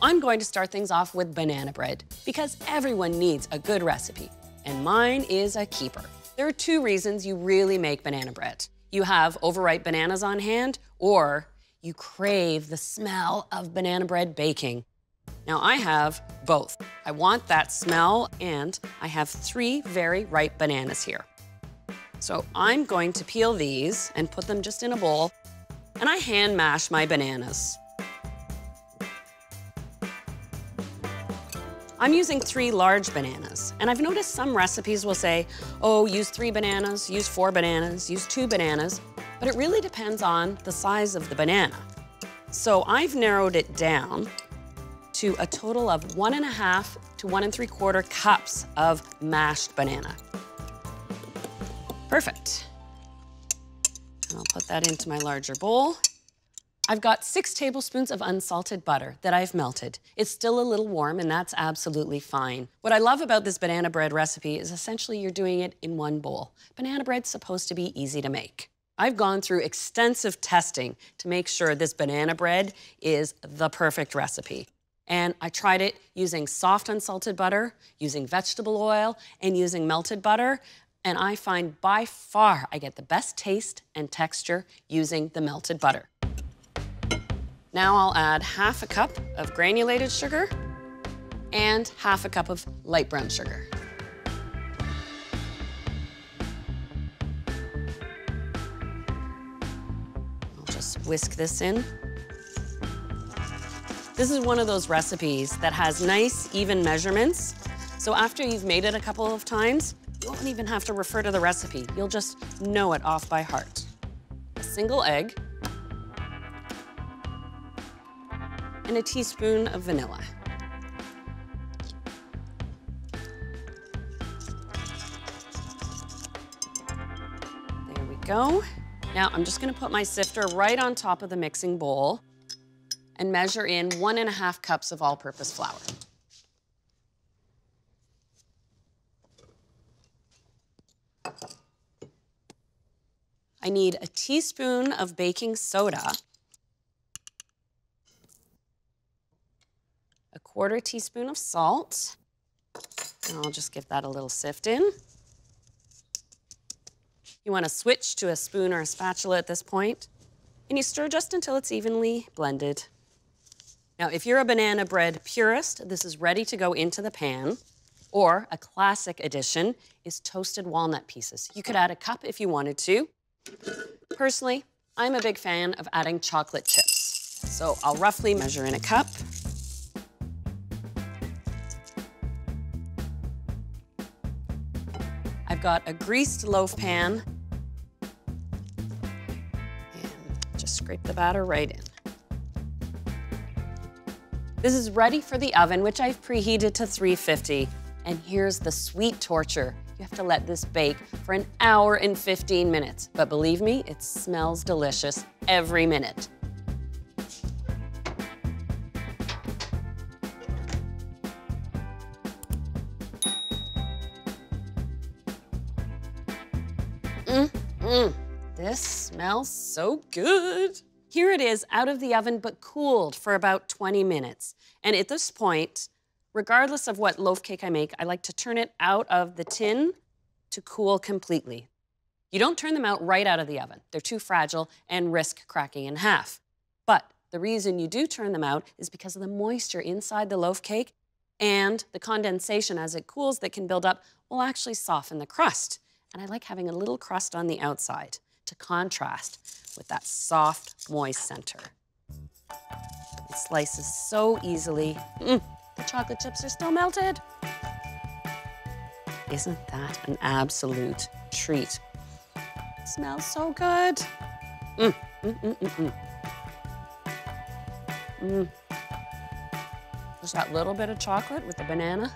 I'm going to start things off with banana bread because everyone needs a good recipe, and mine is a keeper. There are two reasons you really make banana bread. You have overripe bananas on hand, or you crave the smell of banana bread baking. Now I have both. I want that smell, and I have 3 very ripe bananas here. So I'm going to peel these and put them just in a bowl, and I hand mash my bananas. I'm using 3 large bananas, and I've noticed some recipes will say, oh, use 3 bananas, use 4 bananas, use 2 bananas, but it really depends on the size of the banana. So I've narrowed it down to a total of 1.5 to 1 3/4 cups of mashed banana. Perfect. And I'll put that into my larger bowl. I've got 6 tablespoons of unsalted butter that I've melted. It's still a little warm, and that's absolutely fine. What I love about this banana bread recipe is essentially you're doing it in one bowl. Banana bread's supposed to be easy to make. I've gone through extensive testing to make sure this banana bread is the perfect recipe. And I tried it using soft unsalted butter, using vegetable oil, and using melted butter. And I find by far I get the best taste and texture using the melted butter. Now I'll add 1/2 cup of granulated sugar and 1/2 cup of light brown sugar. I'll just whisk this in. This is one of those recipes that has nice, even measurements. So after you've made it a couple of times, you won't even have to refer to the recipe. You'll just know it off by heart. A single egg, and a teaspoon of vanilla. There we go. Now I'm just gonna put my sifter right on top of the mixing bowl and measure in 1.5 cups of all-purpose flour. I need a teaspoon of baking soda, 1/4 teaspoon of salt, and I'll just give that a little sift in. You want to switch to a spoon or a spatula at this point, and you stir just until it's evenly blended. Now, if you're a banana bread purist, this is ready to go into the pan, or a classic addition is toasted walnut pieces. You could add a cup if you wanted to. Personally, I'm a big fan of adding chocolate chips. So I'll roughly measure in a cup. I've got a greased loaf pan, and just scrape the batter right in. This is ready for the oven, which I've preheated to 350. And here's the sweet torture. You have to let this bake for 1 hour and 15 minutes. But believe me, it smells delicious every minute. This smells so good. Here it is out of the oven, but cooled for about 20 minutes. And at this point, regardless of what loaf cake I make, I like to turn it out of the tin to cool completely. You don't turn them out right out of the oven. They're too fragile and risk cracking in half. But the reason you do turn them out is because of the moisture inside the loaf cake, and the condensation as it cools that can build up will actually soften the crust. And I like having a little crust on the outside to contrast with that soft, moist center. It slices so easily. The chocolate chips are still melted. Isn't that an absolute treat? It smells so good. Just that little bit of chocolate with the banana.